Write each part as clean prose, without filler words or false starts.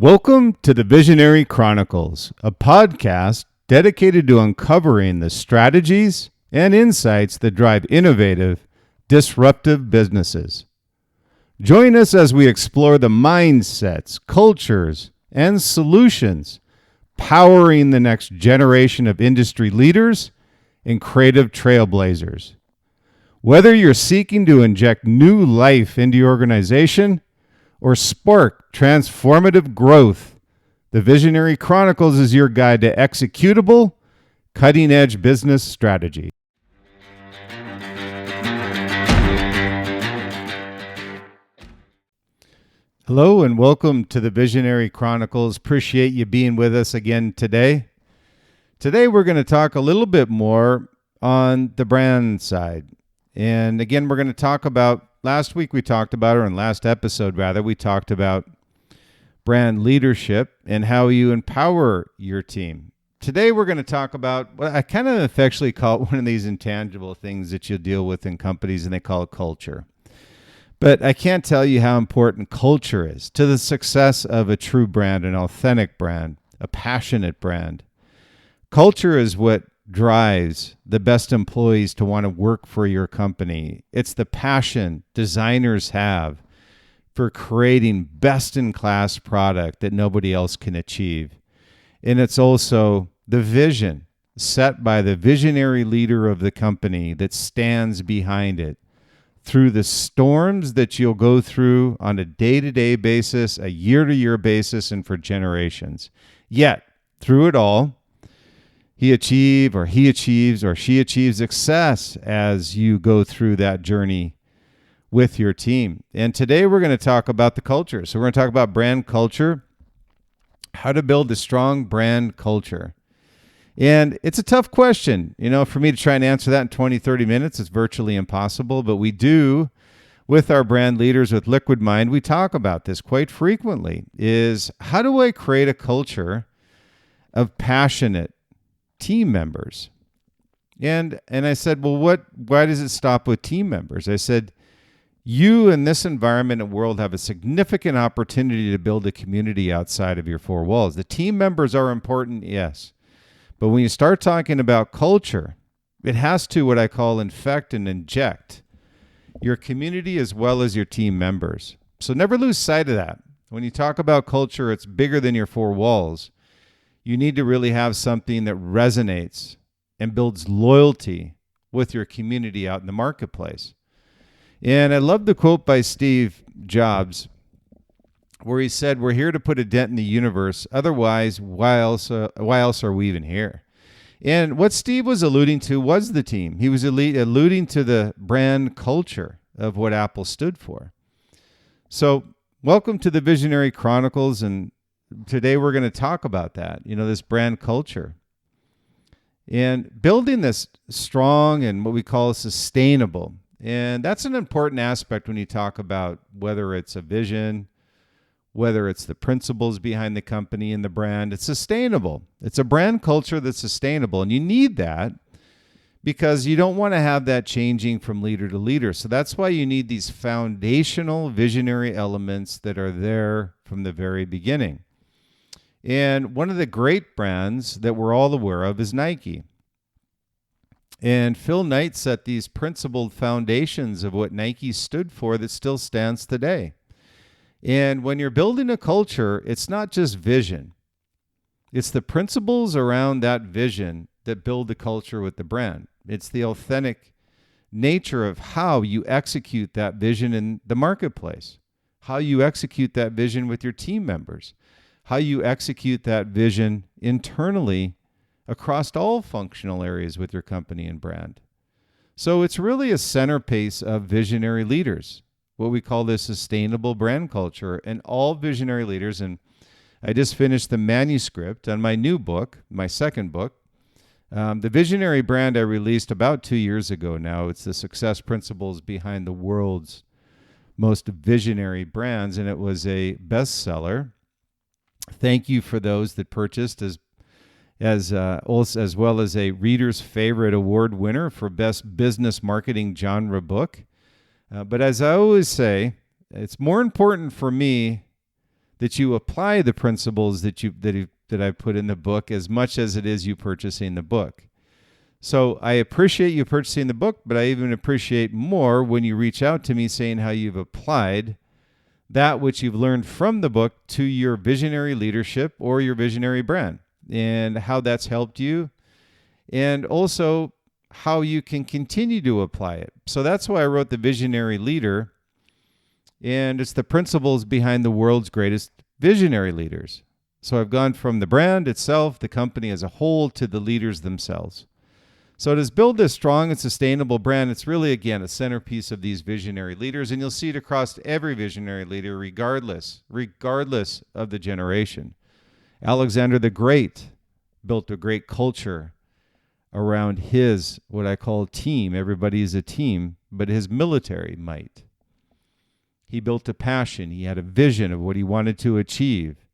Welcome to the Visionary Chronicles, a podcast dedicated to uncovering the strategies and insights that drive innovative, disruptive businesses. Join us as we explore the mindsets, cultures, and solutions powering the next generation of industry leaders and creative trailblazers. Whether you're seeking to inject new life into your organization or spark transformative growth, the Visionary Chronicles is your guide to executable, cutting-edge business strategy. Hello and welcome to the Visionary Chronicles. Appreciate you being with us again today. Today we're going to talk a little bit more on the brand side. And again, we're going to talk about, last episode we talked about brand leadership and how you empower your team. Today we're going to talk about what I kind of affectionately call it one of these intangible things that you deal with in companies, and they call it culture. But I can't tell you how important culture is to the success of a true brand, an authentic brand, a passionate brand. Culture is what drives the best employees to want to work for your company. It's the passion designers have for creating best-in-class product that nobody else can achieve. And it's also the vision set by the visionary leader of the company that stands behind it through the storms that you'll go through on a day-to-day basis, a year-to-year basis, and for generations. Yet, through it all, he achieves success as you go through that journey with your team. And today we're going to talk about the culture. So we're going to talk about brand culture, how to build a strong brand culture. And it's a tough question. For me to try and answer that in 20, 30 minutes, it's virtually impossible. But we do, with our brand leaders, with Liquid Mind, we talk about this quite frequently, is how do I create a culture of passionate team members? And I said, well, why does it stop with team members? I said, you in this environment and world have a significant opportunity to build a community outside of your four walls. The team members are important, yes. But when you start talking about culture, it has to, what I call, infect and inject your community as well as your team members. So never lose sight of that. When you talk about culture, it's bigger than your four walls. You need to really have something that resonates and builds loyalty with your community out in the marketplace. And I love the quote by Steve Jobs where he said, "We're here to put a dent in the universe. Otherwise, why else are we even here?" And what Steve was alluding to was the team. He was alluding to the brand culture of what Apple stood for. So welcome to the Visionary Chronicles, and today we're going to talk about that, this brand culture. And building this strong and what we call sustainable. And that's an important aspect when you talk about whether it's a vision, whether it's the principles behind the company and the brand. It's sustainable. It's a brand culture that's sustainable. And you need that because you don't want to have that changing from leader to leader. So that's why you need these foundational visionary elements that are there from the very beginning. And one of the great brands that we're all aware of is Nike. And Phil Knight set these principled foundations of what Nike stood for that still stands today. And when you're building a culture, it's not just vision. It's the principles around that vision that build the culture with the brand. It's the authentic nature of how you execute that vision in the marketplace, how you execute that vision with your team members, how you execute that vision internally across all functional areas with your company and brand. So it's really a centerpiece of visionary leaders, what we call this sustainable brand culture, and all visionary leaders. And I just finished the manuscript on my new book, my second book. The visionary brand I released about 2 years ago now. It's the success principles behind the world's most visionary brands, and it was a bestseller. Thank you for those that purchased, as well as a Reader's Favorite Award winner for Best Business Marketing Genre Book. But as I always say, it's more important for me that you apply the principles that I put in the book as much as it is you purchasing the book. So I appreciate you purchasing the book, but I even appreciate more when you reach out to me saying how you've applied that which you've learned from the book to your visionary leadership or your visionary brand, and how that's helped you, and also how you can continue to apply it. So that's why I wrote The Visionary Leader, and it's the principles behind the world's greatest visionary leaders. So I've gone from the brand itself, the company as a whole, to the leaders themselves. So to build a strong and sustainable brand, it's really, again, a centerpiece of these visionary leaders, and you'll see it across every visionary leader, regardless of the generation. Alexander the Great built a great culture around his, what I call, team. Everybody is a team, but his military might. He built a passion. He had a vision of what he wanted to achieve.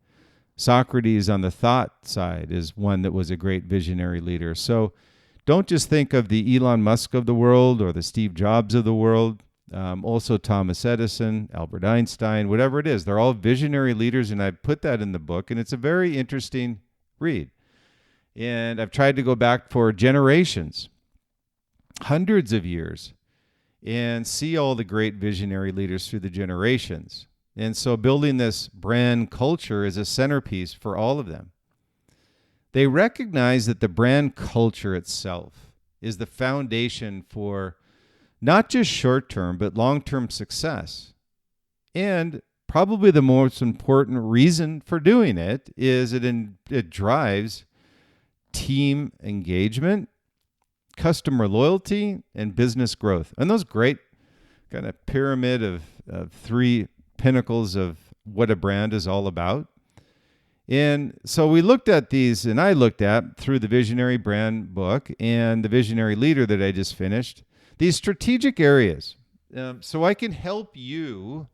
Socrates on the thought side is one that was a great visionary leader. So don't just think of the Elon Musk of the world or the Steve Jobs of the world. Also Thomas Edison, Albert Einstein, whatever it is. They're all visionary leaders, and I put that in the book, and it's a very interesting read. And I've tried to go back for generations, hundreds of years, and see all the great visionary leaders through the generations. And so building this brand culture is a centerpiece for all of them. They recognize that the brand culture itself is the foundation for not just short-term, but long-term success. And probably the most important reason for doing it is it drives team engagement, customer loyalty, and business growth. And those great kind of pyramid of three pinnacles of what a brand is all about. And so we looked at these, and I looked at through the Visionary Brand book and the Visionary Leader that I just finished, these strategic areas. So I can help you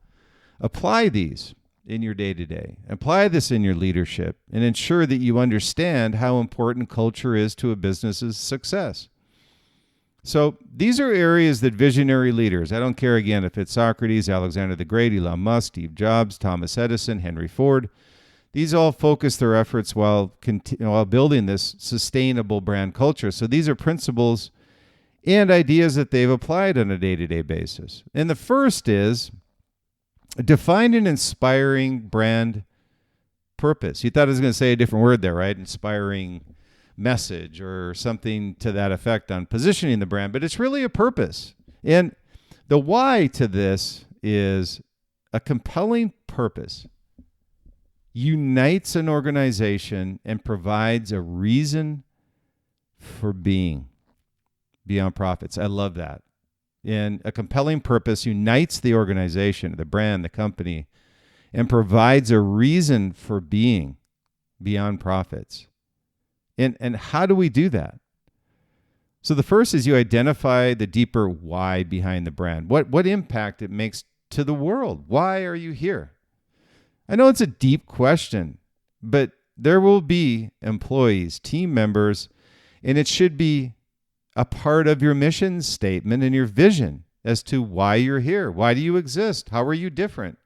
apply these in your day-to-day, apply this in your leadership, and ensure that you understand how important culture is to a business's success. So these are areas that visionary leaders, I don't care again if it's Socrates, Alexander the Great, Elon Musk, Steve Jobs, Thomas Edison, Henry Ford, these all focus their efforts while building this sustainable brand culture. So these are principles and ideas that they've applied on a day-to-day basis. And the first is define an inspiring brand purpose. You thought I was going to say a different word there, right? Inspiring message or something to that effect on positioning the brand, but it's really a purpose. And the why to this is a compelling purpose unites an organization and provides a reason for being beyond profits. I love that. And a compelling purpose unites the organization, the brand, the company, and provides a reason for being beyond profits. And how do we do that? So the first is you identify the deeper why behind the brand. What impact it makes to the world? Why are you here? I know it's a deep question, but there will be employees, team members, and it should be a part of your mission statement and your vision as to why you're here. Why do you exist? How are you different?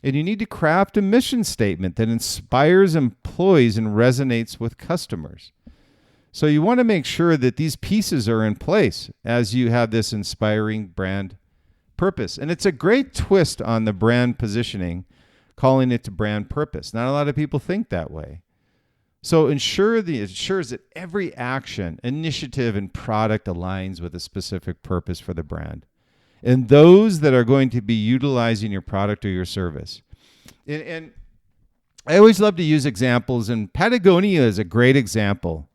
And you need to craft a mission statement that inspires employees and resonates with customers. So you want to make sure that these pieces are in place as you have this inspiring brand purpose. And it's a great twist on the brand positioning, calling it to brand purpose. Not a lot of people think that way. So ensures that every action, initiative, and product aligns with a specific purpose for the brand. And those that are going to be utilizing your product or your service. And I always love to use examples, and Patagonia is a great example.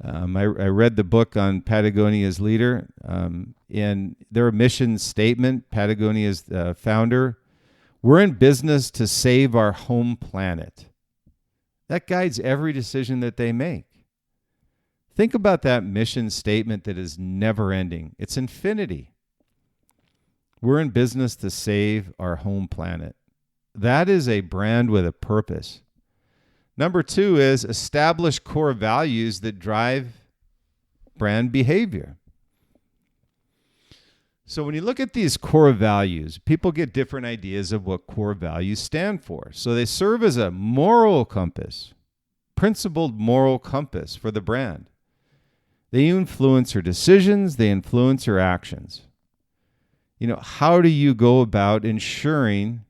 I read the book on Patagonia's leader, and their mission statement, Patagonia's founder, we're in business to save our home planet. That guides every decision that they make. Think about that mission statement that is never ending. It's infinity. We're in business to save our home planet. That is a brand with a purpose. Number 2 is establish core values that drive brand behavior. So when you look at these core values, people get different ideas of what core values stand for. So they serve as a moral compass, principled moral compass for the brand. They influence your decisions, they influence your actions. How do you go about ensuring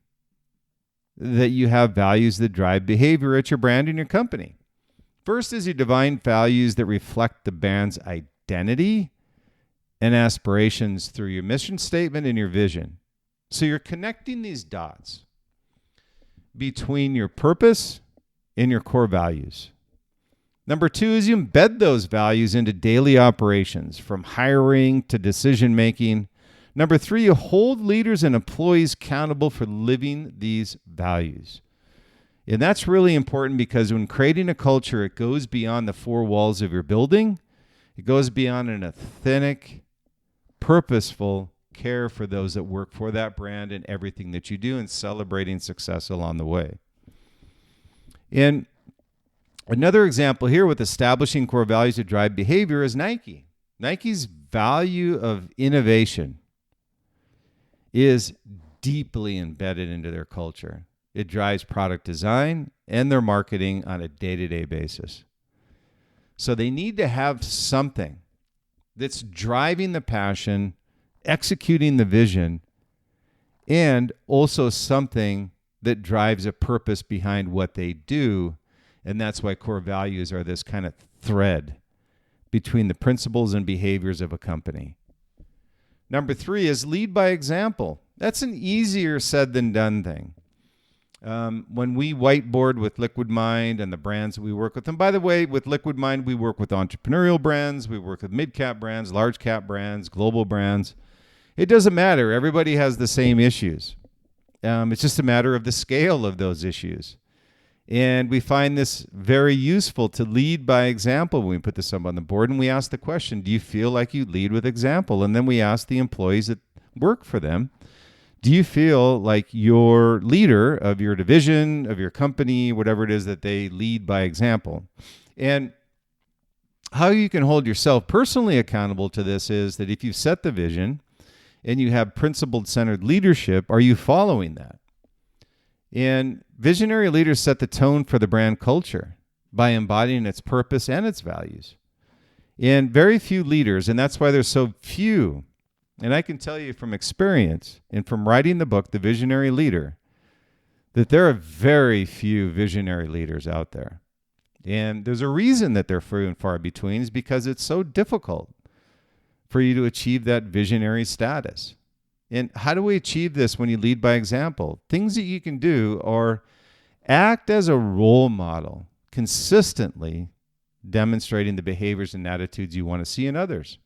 that you have values that drive behavior at your brand and your company? First is you define values that reflect the brand's identity and aspirations through your mission statement and your vision. So you're connecting these dots between your purpose and your core values. Number 2 is you embed those values into daily operations, from hiring to decision making. Number 3, you hold leaders and employees accountable for living these values. And that's really important, because when creating a culture, it goes beyond the 4 walls of your building. It goes beyond an authentic, purposeful care for those that work for that brand and everything that you do, and celebrating success along the way. And another example here with establishing core values to drive behavior is Nike. Nike's value of innovation is deeply embedded into their culture. It drives product design and their marketing on a day-to-day basis. So they need to have something that's driving the passion, executing the vision, and also something that drives a purpose behind what they do. And that's why core values are this kind of thread between the principles and behaviors of a company. Number 3 is lead by example. That's an easier said than done thing. When we whiteboard with Liquid Mind and the brands that we work with, and by the way, with Liquid Mind, we work with entrepreneurial brands, we work with mid-cap brands, large-cap brands, global brands. It doesn't matter. Everybody has the same issues. It's just a matter of the scale of those issues. And we find this very useful to lead by example when we put this up on the board, and we ask the question, do you feel like you lead with example? And then we ask the employees that work for them, do you feel like your leader of your division, of your company, whatever it is, that they lead by example? And how you can hold yourself personally accountable to this is that if you set the vision and you have principled centered leadership, are you following that? And visionary leaders set the tone for the brand culture by embodying its purpose and its values. And very few leaders, and that's why there's so few. And I can tell you from experience and from writing the book, The Visionary Leader, that there are very few visionary leaders out there. And there's a reason that they're few and far between, is because it's so difficult for you to achieve that visionary status. And how do we achieve this when you lead by example? Things that you can do are act as a role model, consistently demonstrating the behaviors and attitudes you want to see in others.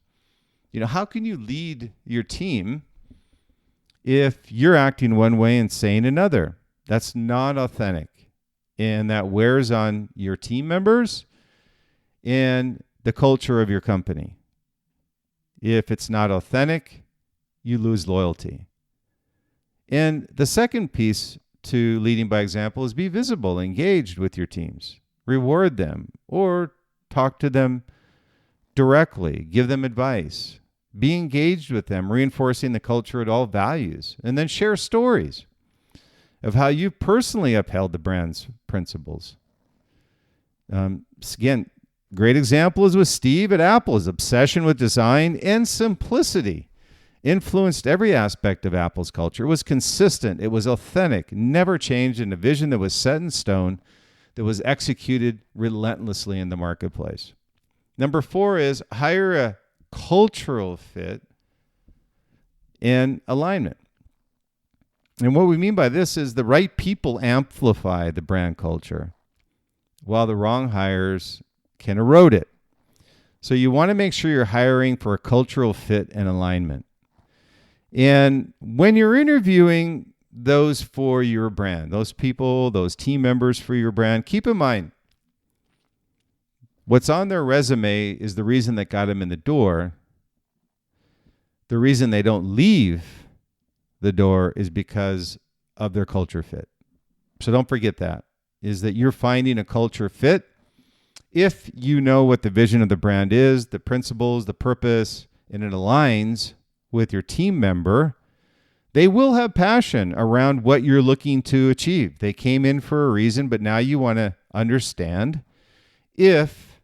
How can you lead your team if you're acting one way and saying another? That's not authentic. And that wears on your team members and the culture of your company. If it's not authentic, you lose loyalty. And the second piece to leading by example is be visible, engaged with your teams. Reward them or talk to them directly. Give them advice. Be engaged with them, reinforcing the culture at all values. And then share stories of how you personally upheld the brand's principles. Again, great example is with Steve at Apple. His obsession with design and simplicity influenced every aspect of Apple's culture. It was consistent. It was authentic, never changed, in a vision that was set in stone, that was executed relentlessly in the marketplace. Number 4 is hire a cultural fit and alignment. And what we mean by this is the right people amplify the brand culture, while the wrong hires can erode it. So you want to make sure you're hiring for a cultural fit and alignment. And when you're interviewing those for your brand, those people, those team members for your brand, keep in mind, what's on their resume is the reason that got them in the door. The reason they don't leave the door is because of their culture fit. So don't forget that, is that you're finding a culture fit if you know what the vision of the brand is, the principles, the purpose, and it aligns with your team member, they will have passion around what you're looking to achieve. They came in for a reason, but now you want to understand if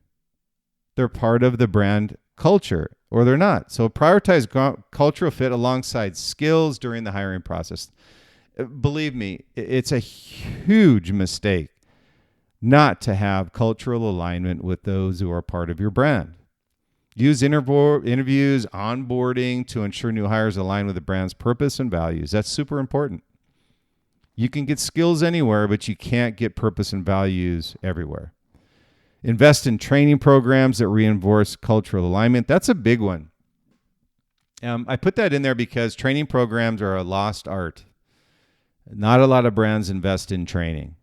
they're part of the brand culture or they're not. So prioritize cultural fit alongside skills during the hiring process. Believe me, it's a huge mistake not to have cultural alignment with those who are part of your brand. Use interviews, onboarding to ensure new hires align with the brand's purpose and values. That's super important. You can get skills anywhere, but you can't get purpose and values everywhere. Invest in training programs that reinforce cultural alignment. That's a big one. I put that in there because training programs are a lost art. Not a lot of brands invest in training.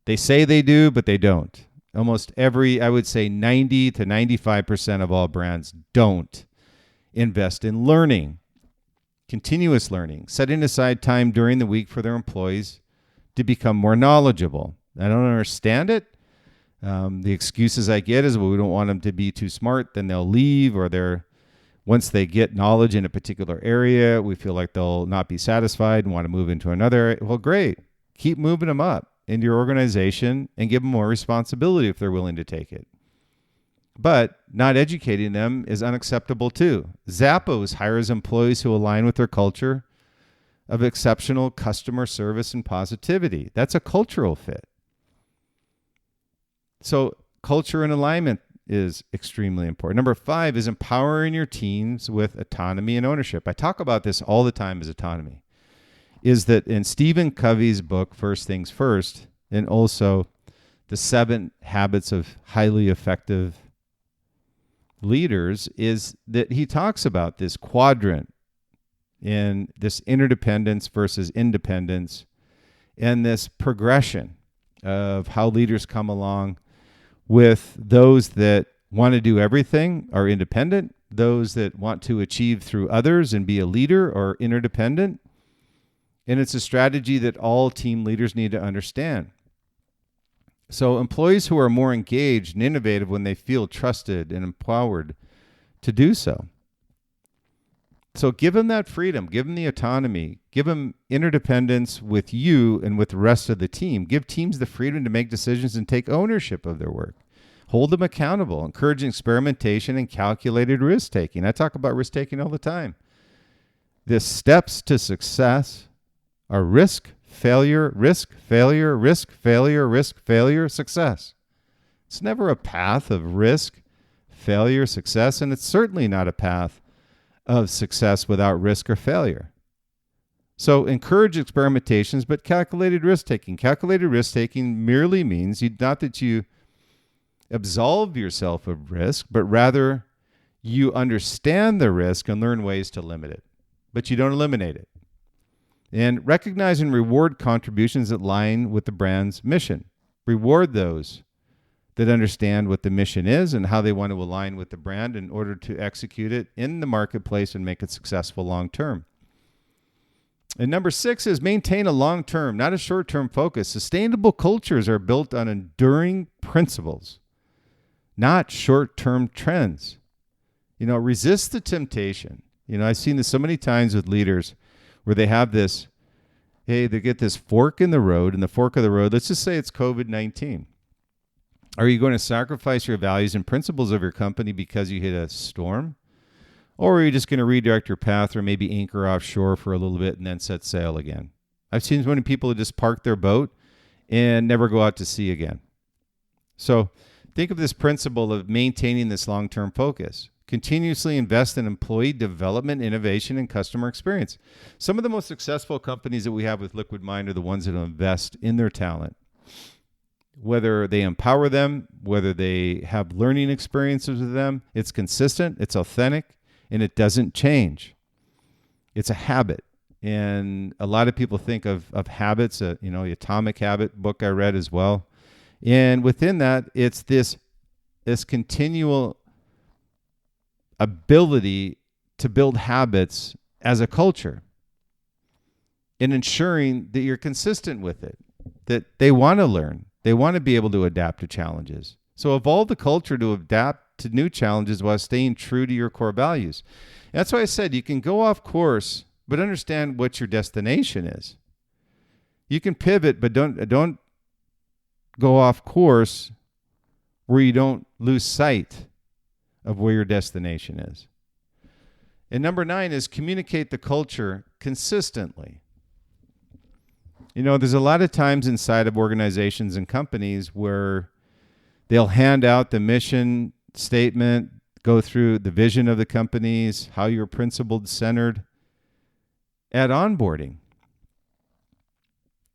They say they do, but they don't. Almost I would say 90 to 95% of all brands don't invest in learning, continuous learning, setting aside time during the week for their employees to become more knowledgeable. I don't understand it. The excuses I get is, well, we don't want them to be too smart, then they'll leave, or once they get knowledge in a particular area, we feel like they'll not be satisfied and want to move into another area. Well, great. Keep moving them up into your organization and give them more responsibility if they're willing to take it. But not educating them is unacceptable too. Zappos hires employees who align with their culture of exceptional customer service and positivity. That's a cultural fit. So culture and alignment is extremely important. Number 5 is empowering your teams with autonomy and ownership. I talk about this all the time as autonomy. Is that in Stephen Covey's book, First Things First, and also the 7 Habits of Highly Effective Leaders, is that he talks about this quadrant in this interdependence versus independence and this progression of how leaders come along with those that want to do everything are independent, those that want to achieve through others and be a leader are interdependent. And it's a strategy that all team leaders need to understand. So employees who are more engaged and innovative when they feel trusted and empowered to do so. So give them that freedom, give them the autonomy, give them interdependence with you and with the rest of the team. Give teams the freedom to make decisions and take ownership of their work. Hold them accountable, encouraging experimentation and calculated risk-taking. I talk about risk-taking all the time. The steps to success are risk, failure, risk, failure, risk, failure, risk, failure, success. It's never a path of risk, failure, success, and it's certainly not a path of success without risk or failure. So encourage experimentations, but calculated risk-taking. Calculated risk-taking merely means not that you absolve yourself of risk, but rather you understand the risk and learn ways to limit it, but you don't eliminate it. And recognize and reward contributions that align with the brand's mission. Reward those that understand what the mission is and how they want to align with the brand in order to execute it in the marketplace and make it successful long term. And number 6 is maintain a long-term, not a short-term focus. Sustainable cultures are built on enduring principles, not short-term trends. Resist the temptation. I've seen this so many times with leaders where they have this, they get this fork in the road, and the fork of the road, let's just say it's COVID-19. Are you going to sacrifice your values and principles of your company because you hit a storm? Or are you just going to redirect your path or maybe anchor offshore for a little bit and then set sail again? I've seen so many people who just park their boat and never go out to sea again. So think of this principle of maintaining this long-term focus. Continuously invest in employee development, innovation, and customer experience. Some of the most successful companies that we have with Liquid Mind are the ones that invest in their talent. Whether they empower them, whether they have learning experiences with them, it's consistent, it's authentic, and it doesn't change. It's a habit. And a lot of people think of habits, the Atomic Habit book I read as well. And within that, it's this continual ability to build habits as a culture and ensuring that you're consistent with it, that they want to learn. They want to be able to adapt to challenges. So evolve the culture to adapt to new challenges while staying true to your core values. And that's why I said you can go off course, but understand what your destination is. You can pivot, but don't go off course where you don't lose sight of where your destination is. And number 9 is communicate the culture consistently. There's a lot of times inside of organizations and companies where they'll hand out the mission statement, go through the vision of the companies, how you're principled centered at onboarding.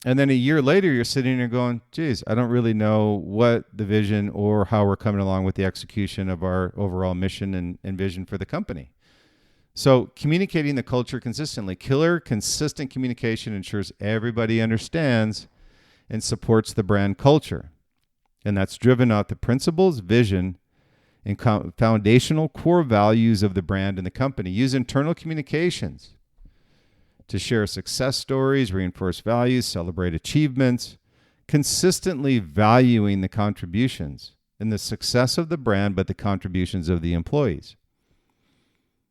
And then a year later, you're sitting there going, geez, I don't really know what the vision or how we're coming along with the execution of our overall mission and vision for the company. So communicating the culture consistently. Clear, consistent communication ensures everybody understands and supports the brand culture. And that's driven out the principles, vision, and foundational core values of the brand and the company. Use internal communications to share success stories, reinforce values, celebrate achievements, consistently valuing the contributions and the success of the brand, but the contributions of the employees.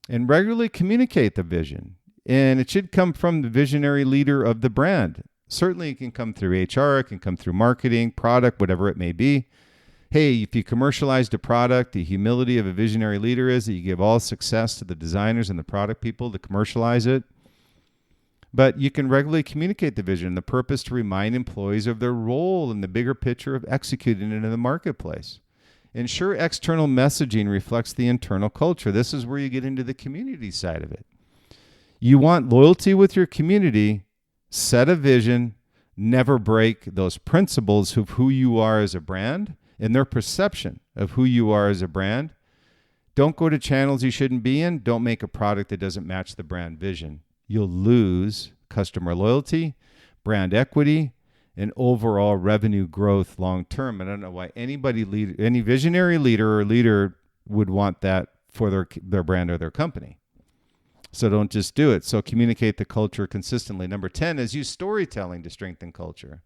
And regularly communicate the vision. And it should come from the visionary leader of the brand. Certainly it can come through HR, it can come through marketing, product, whatever it may be. Hey, if you commercialized a product, the humility of a visionary leader is that you give all success to the designers and the product people to commercialize it. But you can regularly communicate the vision, the purpose to remind employees of their role in the bigger picture of executing it in the marketplace. Ensure external messaging reflects the internal culture. This is where you get into the community side of it. You want loyalty with your community, set a vision, never break those principles of who you are as a brand and their perception of who you are as a brand. Don't go to channels you shouldn't be in. Don't make a product that doesn't match the brand vision. You'll lose customer loyalty, brand equity, and overall revenue growth long term. I don't know why any visionary leader or leader would want that for their brand or their company. So don't just do it. So communicate the culture consistently. Number 10 is use storytelling to strengthen culture.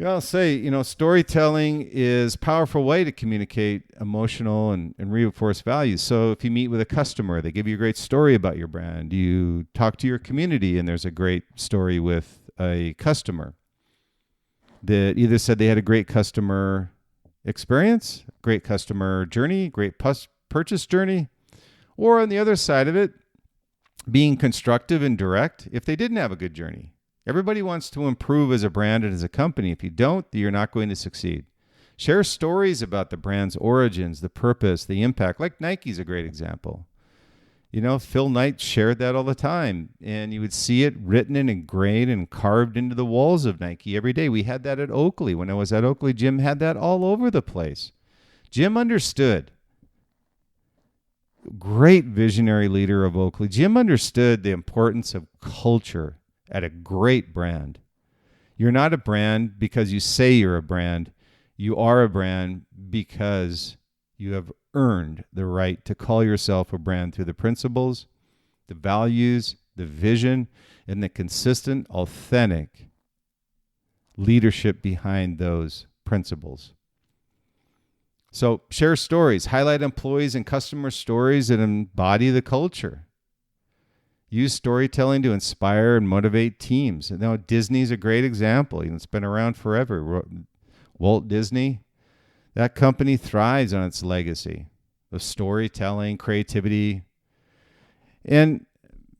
I'll say, storytelling is a powerful way to communicate emotional and reinforce values. So if you meet with a customer, they give you a great story about your brand. You talk to your community and there's a great story with a customer that either said they had a great customer experience, great customer journey, great purchase journey, or on the other side of it, being constructive and direct if they didn't have a good journey. Everybody wants to improve as a brand and as a company. If you don't, you're not going to succeed. Share stories about the brand's origins, the purpose, the impact. Like Nike's a great example. Phil Knight shared that all the time, and you would see it written and ingrained and carved into the walls of Nike every day. We had that at Oakley. When I was at Oakley, Jim had that all over the place. Jim understood. Great visionary leader of Oakley. Jim understood the importance of culture at a great brand. You're not a brand because you say you're a brand. You are a brand because you have earned the right to call yourself a brand through the principles, the values, the vision, and the consistent, authentic leadership behind those principles. So share stories, highlight employees and customer stories that embody the culture. Use storytelling to inspire and motivate teams. Disney's a great example. It's been around forever. Walt Disney, that company thrives on its legacy of storytelling, creativity, and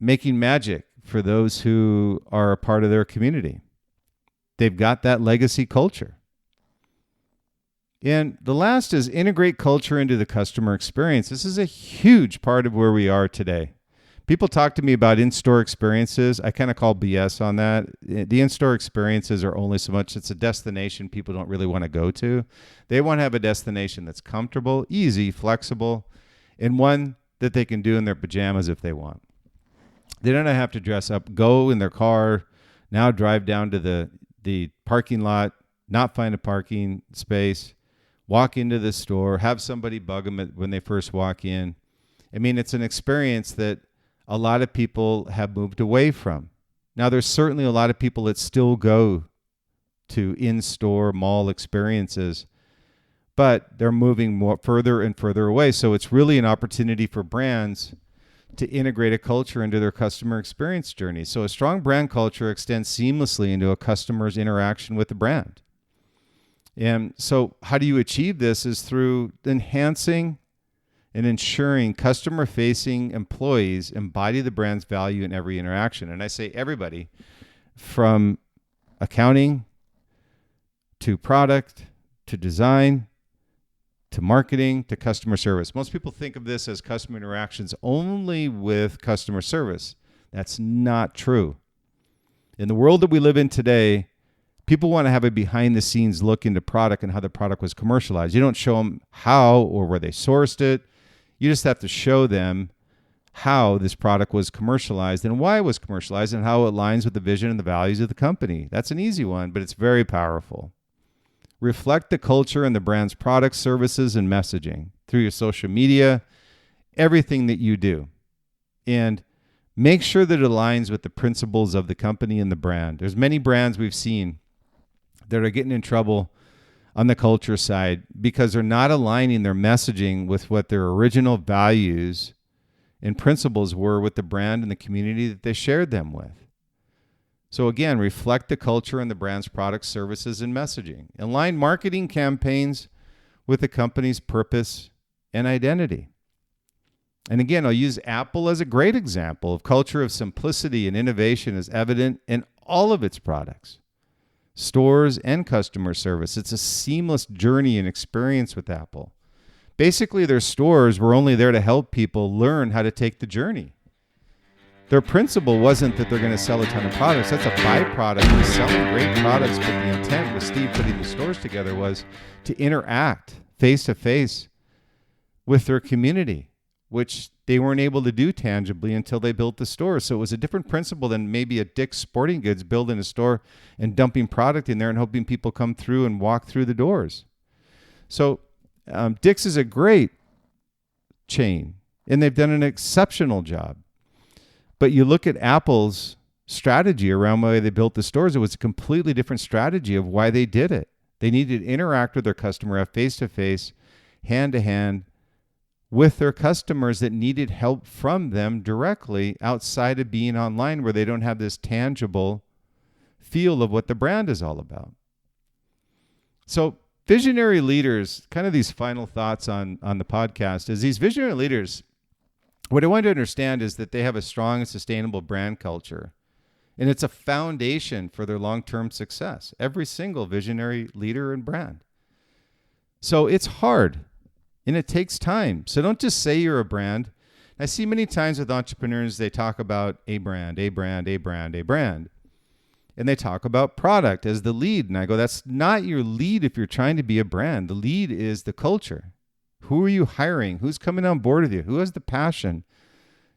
making magic for those who are a part of their community. They've got that legacy culture. And the last is integrate culture into the customer experience. This is a huge part of where we are today. People talk to me about in-store experiences. I kind of call BS on that. The in-store experiences are only so much. It's a destination people don't really want to go to. They want to have a destination that's comfortable, easy, flexible, and one that they can do in their pajamas if they want. They don't have to dress up, go in their car, now drive down to the parking lot, not find a parking space, walk into the store, have somebody bug them when they first walk in. It's an experience that a lot of people have moved away from. Now, there's certainly a lot of people that still go to in-store mall experiences, but they're moving more further and further away. So it's really an opportunity for brands to integrate a culture into their customer experience journey. So a strong brand culture extends seamlessly into a customer's interaction with the brand. And so how do you achieve this is through enhancing and ensuring customer-facing employees embody the brand's value in every interaction. And I say everybody, from accounting to product to design to marketing to customer service. Most people think of this as customer interactions only with customer service. That's not true. In the world that we live in today, people want to have a behind-the-scenes look into product and how the product was commercialized. You don't show them how or where they sourced it. You just have to show them how this product was commercialized and why it was commercialized and how it aligns with the vision and the values of the company. That's an easy one, but it's very powerful. Reflect the culture and the brand's products, services, and messaging through your social media, everything that you do. And make sure that it aligns with the principles of the company and the brand. There's many brands we've seen that are getting in trouble on the culture side because they're not aligning their messaging with what their original values and principles were with the brand and the community that they shared them with. So again, reflect the culture and the brand's products, services, and messaging. Align marketing campaigns with the company's purpose and identity. And again, I'll use Apple as a great example of culture of simplicity and innovation is evident in all of its products, stores, and customer service. It's a seamless journey and experience with Apple. Basically, their stores were only there to help people learn how to take the journey. Their principle wasn't that they're going to sell a ton of products. That's a byproduct of selling great products, but the intent with Steve putting the stores together was to interact face-to-face with their community, which they weren't able to do tangibly until they built the store. So it was a different principle than maybe a Dick's Sporting Goods building a store and dumping product in there and hoping people come through and walk through the doors. So Dick's is a great chain, and they've done an exceptional job. But you look at Apple's strategy around why they built the stores, it was a completely different strategy of why they did it. They needed to interact with their customer, have face-to-face, hand-to-hand, with their customers that needed help from them directly outside of being online where they don't have this tangible feel of what the brand is all about. So visionary leaders, kind of these final thoughts on the podcast, is these visionary leaders, what I want to understand is that they have a strong and sustainable brand culture. And it's a foundation for their long-term success. Every single visionary leader and brand. So it's hard. And it takes time. So don't just say you're a brand. I see many times with entrepreneurs, they talk about a brand, a brand, a brand, a brand. And they talk about product as the lead. And I go, that's not your lead if you're trying to be a brand. The lead is the culture. Who are you hiring? Who's coming on board with you? Who has the passion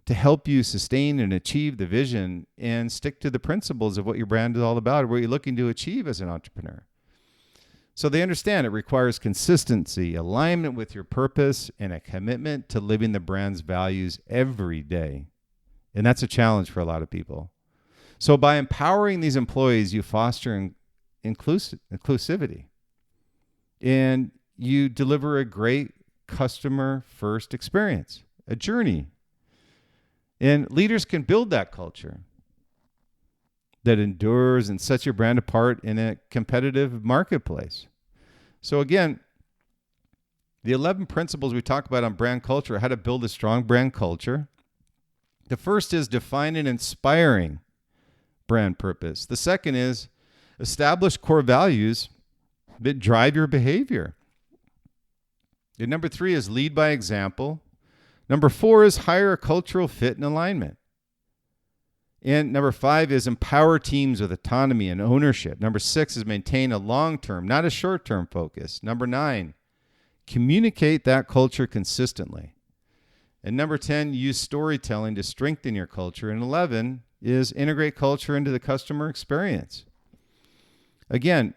to help you sustain and achieve the vision and stick to the principles of what your brand is all about or what you're looking to achieve as an entrepreneur? So they understand it requires consistency, alignment with your purpose, and a commitment to living the brand's values every day. And that's a challenge for a lot of people. So by empowering these employees, you foster inclusivity. And you deliver a great customer-first experience, a journey. And leaders can build that culture that endures and sets your brand apart in a competitive marketplace. So again, the 11 principles we talk about on brand culture, how to build a strong brand culture. The first is define an inspiring brand purpose. The second is establish core values that drive your behavior. And number 3 is lead by example. Number 4 is hire a cultural fit and alignment. And number 5 is empower teams with autonomy and ownership. Number 6 is maintain a long-term, not a short-term focus. Number 9, communicate that culture consistently. And number 10, use storytelling to strengthen your culture. And 11 is integrate culture into the customer experience. Again,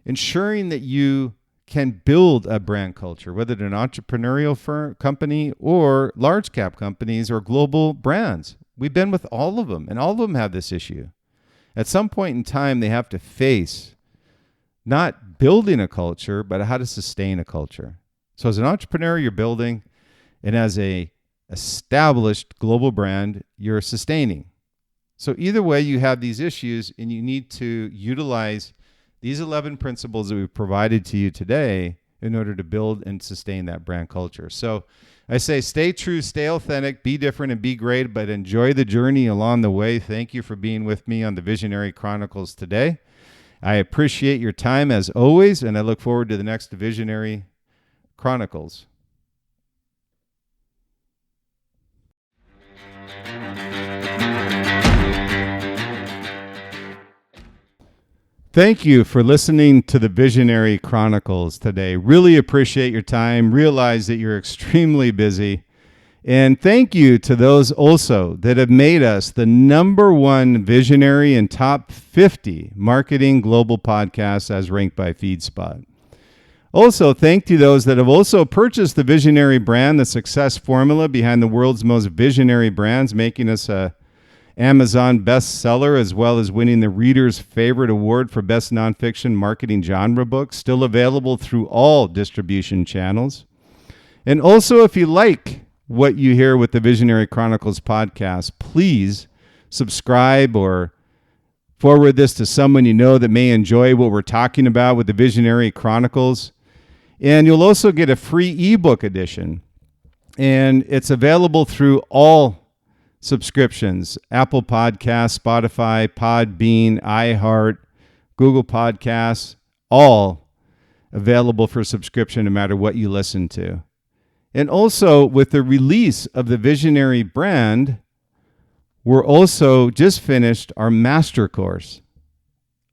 ensuring that you can build a brand culture, whether it's an entrepreneurial company or large cap companies or global brands. We've been with all of them, and all of them have this issue. At some point in time, they have to face not building a culture, but how to sustain a culture. So as an entrepreneur, you're building, and as a established global brand, you're sustaining. So either way, you have these issues, and you need to utilize these 11 principles that we've provided to you today in order to build and sustain that brand culture. So I say stay true, stay authentic, be different, and be great, but enjoy the journey along the way. Thank you for being with me on the Visionary Chronicles today. I appreciate your time as always, and I look forward to the next Visionary Chronicles. Thank you for listening to the Visionary Chronicles today. Really appreciate your time. Realize that you're extremely busy. And thank you to those also that have made us the #1 visionary and top 50 marketing global podcasts as ranked by FeedSpot. Also, thank you to those that have also purchased the Visionary brand, the success formula behind the world's most visionary brands, making us a Amazon bestseller, as well as winning the Reader's Favorite Award for Best Nonfiction Marketing Genre Book, still available through all distribution channels. And also, if you like what you hear with the Visionary Chronicles podcast, please subscribe or forward this to someone you know that may enjoy what we're talking about with the Visionary Chronicles. And you'll also get a free ebook edition. And it's available through all subscriptions: Apple Podcasts, Spotify, Podbean, iHeart, Google Podcasts, all available for subscription no matter what you listen to. And also, with the release of the Visionary brand, we're also just finished our master course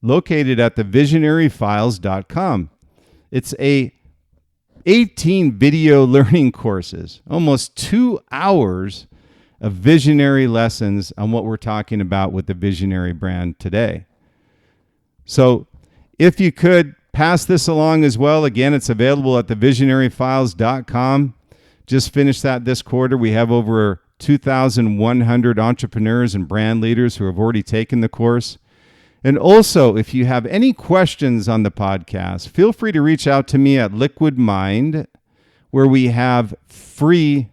located at thevisionaryfiles.com. It's a 18 video learning courses, almost 2 hours of visionary lessons on what we're talking about with the Visionary brand today. So if you could pass this along as well, again, it's available at thevisionaryfiles.com. Just finished that this quarter. We have over 2,100 entrepreneurs and brand leaders who have already taken the course. And also, if you have any questions on the podcast, feel free to reach out to me at Liquid Mind, where we have free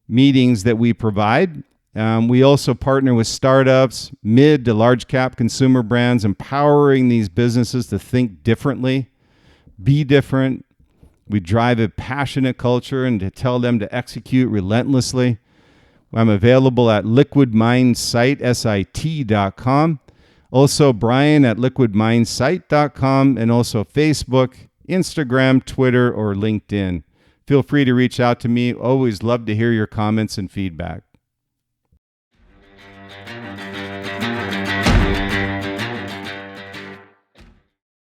meetings that we provide. We also partner with startups, mid to large cap consumer brands, empowering these businesses to think differently, be different. We drive a passionate culture and to tell them to execute relentlessly. I'm available at liquidmindsite.com. Also, Brian at liquidmindsite.com, and also Facebook, Instagram, Twitter, or LinkedIn. Feel free to reach out to me. Always love to hear your comments and feedback.